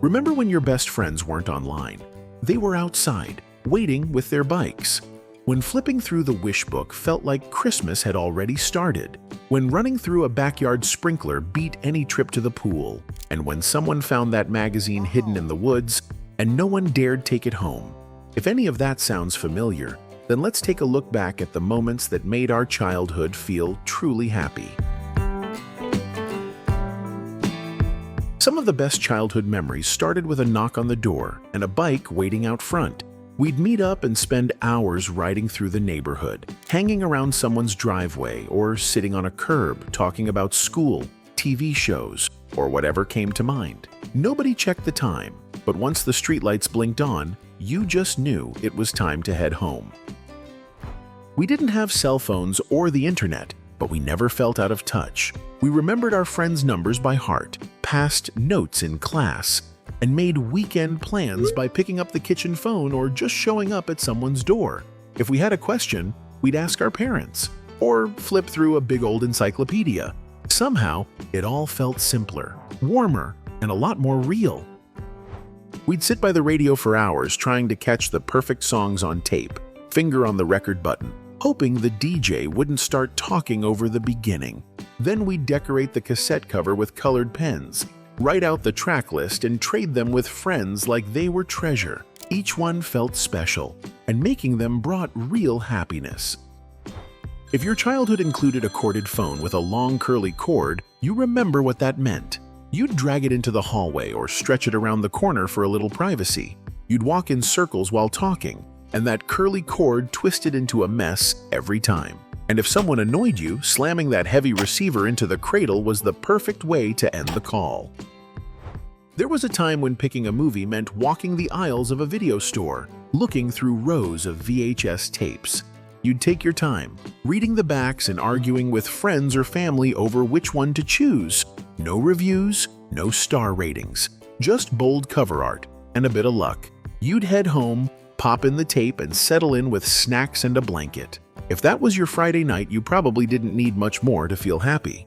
Remember when your best friends weren't online? They were outside, waiting with their bikes. When flipping through the wish book felt like Christmas had already started. When running through a backyard sprinkler beat any trip to the pool. And when someone found that magazine hidden in the woods and no one dared take it home. If any of that sounds familiar, then let's take a look back at the moments that made our childhood feel truly happy. Some of the best childhood memories started with a knock on the door and a bike waiting out front. We'd meet up and spend hours riding through the neighborhood, hanging around someone's driveway or sitting on a curb talking about school, TV shows, or whatever came to mind. Nobody checked the time, but once the streetlights blinked on, you just knew it was time to head home. We didn't have cell phones or the internet, but we never felt out of touch. We remembered our friends' numbers by heart, passed notes in class, and made weekend plans by picking up the kitchen phone or just showing up at someone's door. If we had a question, we'd ask our parents, or flip through a big old encyclopedia. Somehow, it all felt simpler, warmer, and a lot more real. We'd sit by the radio for hours trying to catch the perfect songs on tape, finger on the record button, hoping the DJ wouldn't start talking over the beginning. Then we'd decorate the cassette cover with colored pens, write out the track list and trade them with friends like they were treasure. Each one felt special, and making them brought real happiness. If your childhood included a corded phone with a long curly cord, you remember what that meant. You'd drag it into the hallway or stretch it around the corner for a little privacy. You'd walk in circles while talking, and that curly cord twisted into a mess every time. And if someone annoyed you, slamming that heavy receiver into the cradle was the perfect way to end the call. There was a time when picking a movie meant walking the aisles of a video store, looking through rows of VHS tapes. You'd take your time, reading the backs and arguing with friends or family over which one to choose. No reviews, no star ratings, just bold cover art and a bit of luck. You'd head home, pop in the tape, and settle in with snacks and a blanket. If that was your Friday night, you probably didn't need much more to feel happy.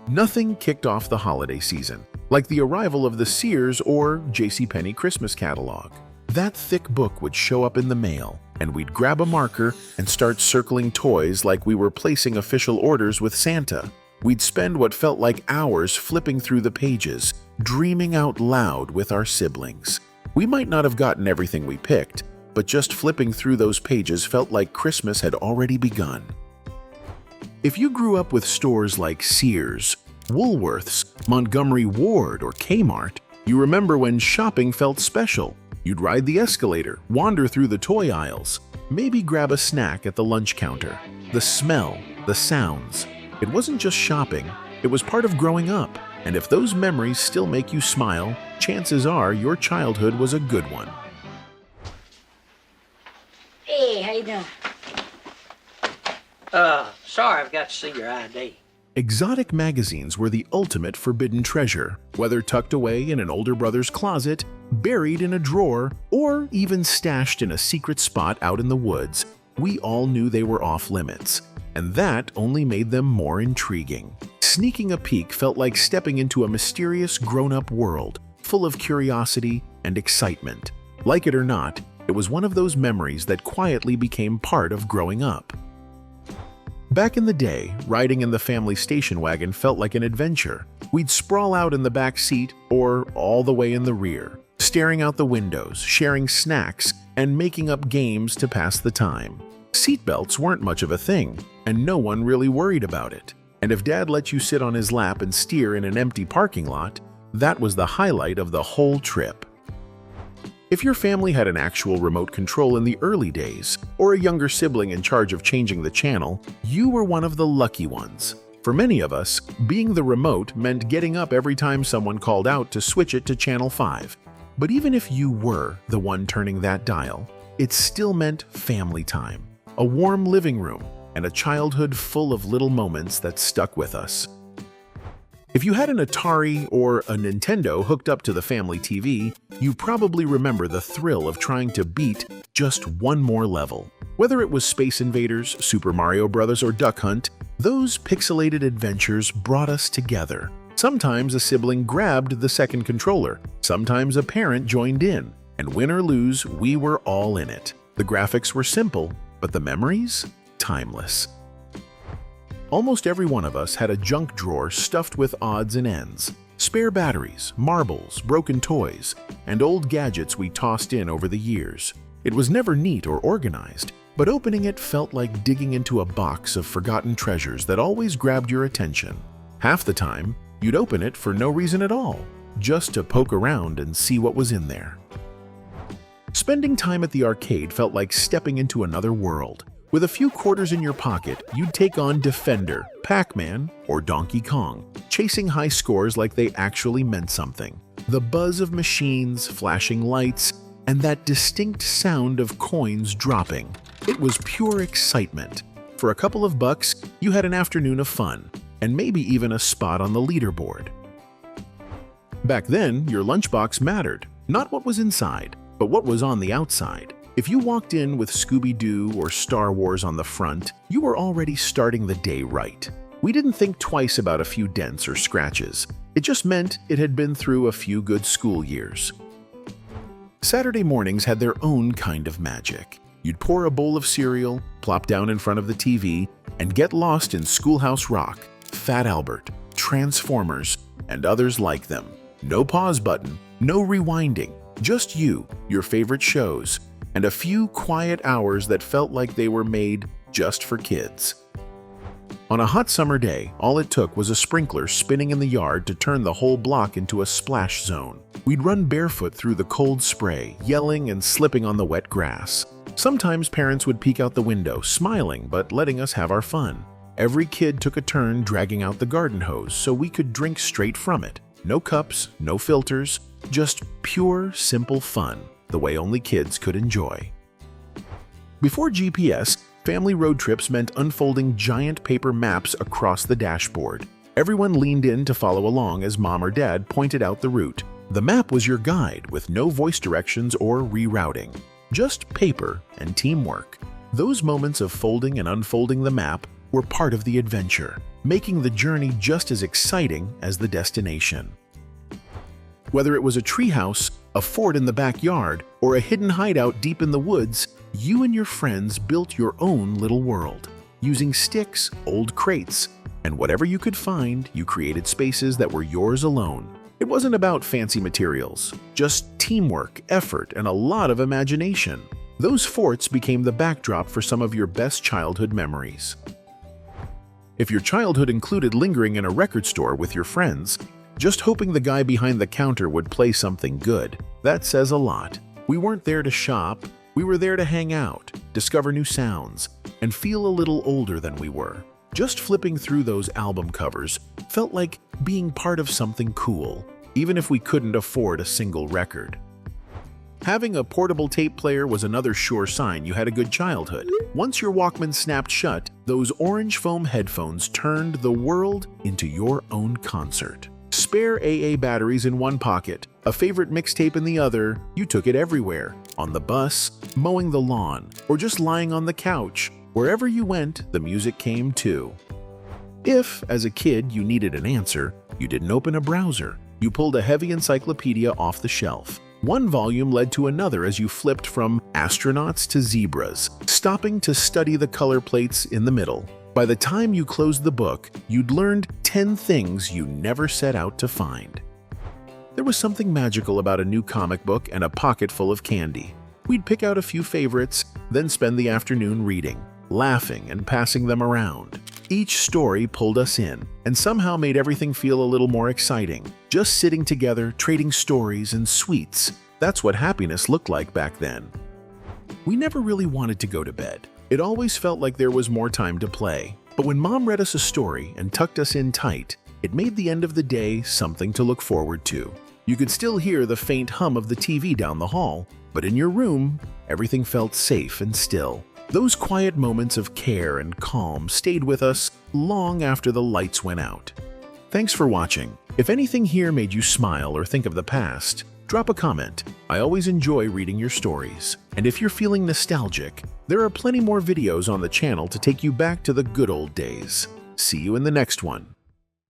Nothing kicked off the holiday season like the arrival of the Sears or JCPenney Christmas catalog. That thick book would show up in the mail, and we'd grab a marker and start circling toys like we were placing official orders with Santa. We'd spend what felt like hours flipping through the pages, dreaming out loud with our siblings. We might not have gotten everything we picked, but just flipping through those pages felt like Christmas had already begun. If you grew up with stores like Sears, Woolworths, Montgomery Ward, or Kmart, you remember when shopping felt special. You'd ride the escalator, wander through the toy aisles, maybe grab a snack at the lunch counter. The smell, the sounds. It wasn't just shopping, it was part of growing up. And if those memories still make you smile, chances are your childhood was a good one. Hey, how you doing? Sorry, I've got to see your ID. Exotic magazines were the ultimate forbidden treasure, whether tucked away in an older brother's closet, buried in a drawer, or even stashed in a secret spot out in the woods. We all knew they were off limits, and that only made them more intriguing. Sneaking a peek felt like stepping into a mysterious grown-up world, full of curiosity and excitement. Like it or not, it was one of those memories that quietly became part of growing up. Back in the day, riding in the family station wagon felt like an adventure. We'd sprawl out in the back seat or all the way in the rear, staring out the windows, sharing snacks, and making up games to pass the time. Seatbelts weren't much of a thing, and no one really worried about it. And if Dad let you sit on his lap and steer in an empty parking lot, that was the highlight of the whole trip. If your family had an actual remote control in the early days, or a younger sibling in charge of changing the channel, you were one of the lucky ones. For many of us, being the remote meant getting up every time someone called out to switch it to Channel 5. But even if you were the one turning that dial, it still meant family time, a warm living room, and a childhood full of little moments that stuck with us. If you had an Atari or a Nintendo hooked up to the family TV, you probably remember the thrill of trying to beat just one more level. Whether it was Space Invaders, Super Mario Bros., or Duck Hunt, those pixelated adventures brought us together. Sometimes a sibling grabbed the second controller, sometimes a parent joined in, and win or lose, we were all in it. The graphics were simple, but the memories? Timeless. Almost every one of us had a junk drawer stuffed with odds and ends. Spare batteries, marbles, broken toys, and old gadgets we tossed in over the years. It was never neat or organized, but opening it felt like digging into a box of forgotten treasures that always grabbed your attention. Half the time, you'd open it for no reason at all, just to poke around and see what was in there. Spending time at the arcade felt like stepping into another world. With a few quarters in your pocket, you'd take on Defender, Pac-Man, or Donkey Kong, chasing high scores like they actually meant something. The buzz of machines, flashing lights, and that distinct sound of coins dropping. It was pure excitement. For a couple of bucks, you had an afternoon of fun, and maybe even a spot on the leaderboard. Back then, your lunchbox mattered, not what was inside, but what was on the outside. If you walked in with Scooby-Doo or Star Wars on the front, you were already starting the day right. We didn't think twice about a few dents or scratches. It just meant it had been through a few good school years. Saturday mornings had their own kind of magic. You'd pour a bowl of cereal, plop down in front of the TV, and get lost in Schoolhouse Rock, Fat Albert, Transformers, and others like them. No pause button, no rewinding, just you, your favorite shows, and a few quiet hours that felt like they were made just for kids. On a hot summer day, all it took was a sprinkler spinning in the yard to turn the whole block into a splash zone. We'd run barefoot through the cold spray, yelling and slipping on the wet grass. Sometimes parents would peek out the window, smiling but letting us have our fun. Every kid took a turn dragging out the garden hose so we could drink straight from it. No cups, no filters, just pure, simple fun, the way only kids could enjoy. Before GPS, family road trips meant unfolding giant paper maps across the dashboard. Everyone leaned in to follow along as mom or dad pointed out the route. The map was your guide with no voice directions or rerouting, just paper and teamwork. Those moments of folding and unfolding the map were part of the adventure, making the journey just as exciting as the destination. Whether it was a treehouse, a fort in the backyard, or a hidden hideout deep in the woods, you and your friends built your own little world. Using sticks, old crates, and whatever you could find, you created spaces that were yours alone. It wasn't about fancy materials, just teamwork, effort, and a lot of imagination. Those forts became the backdrop for some of your best childhood memories. If your childhood included lingering in a record store with your friends, just hoping the guy behind the counter would play something good, that says a lot. We weren't there to shop, we were there to hang out, discover new sounds, and feel a little older than we were. Just flipping through those album covers felt like being part of something cool, even if we couldn't afford a single record. Having a portable tape player was another sure sign you had a good childhood. Once your Walkman snapped shut, those orange foam headphones turned the world into your own concert. Spare AA batteries in one pocket, a favorite mixtape in the other, you took it everywhere. On the bus, mowing the lawn, or just lying on the couch. Wherever you went, the music came too. If, as a kid, you needed an answer, you didn't open a browser. You pulled a heavy encyclopedia off the shelf. One volume led to another as you flipped from astronauts to zebras, stopping to study the color plates in the middle. By the time you closed the book, you'd learned 10 things you never set out to find. There was something magical about a new comic book and a pocket full of candy. We'd pick out a few favorites, then spend the afternoon reading, laughing, and passing them around. Each story pulled us in, and somehow made everything feel a little more exciting. Just sitting together, trading stories and sweets. That's what happiness looked like back then. We never really wanted to go to bed. It always felt like there was more time to play. But when Mom read us a story and tucked us in tight, it made the end of the day something to look forward to. You could still hear the faint hum of the TV down the hall, but in your room, everything felt safe and still. Those quiet moments of care and calm stayed with us long after the lights went out. Thanks for watching. If anything here made you smile or think of the past, drop a comment. I always enjoy reading your stories. And if you're feeling nostalgic, there are plenty more videos on the channel to take you back to the good old days. See you in the next one.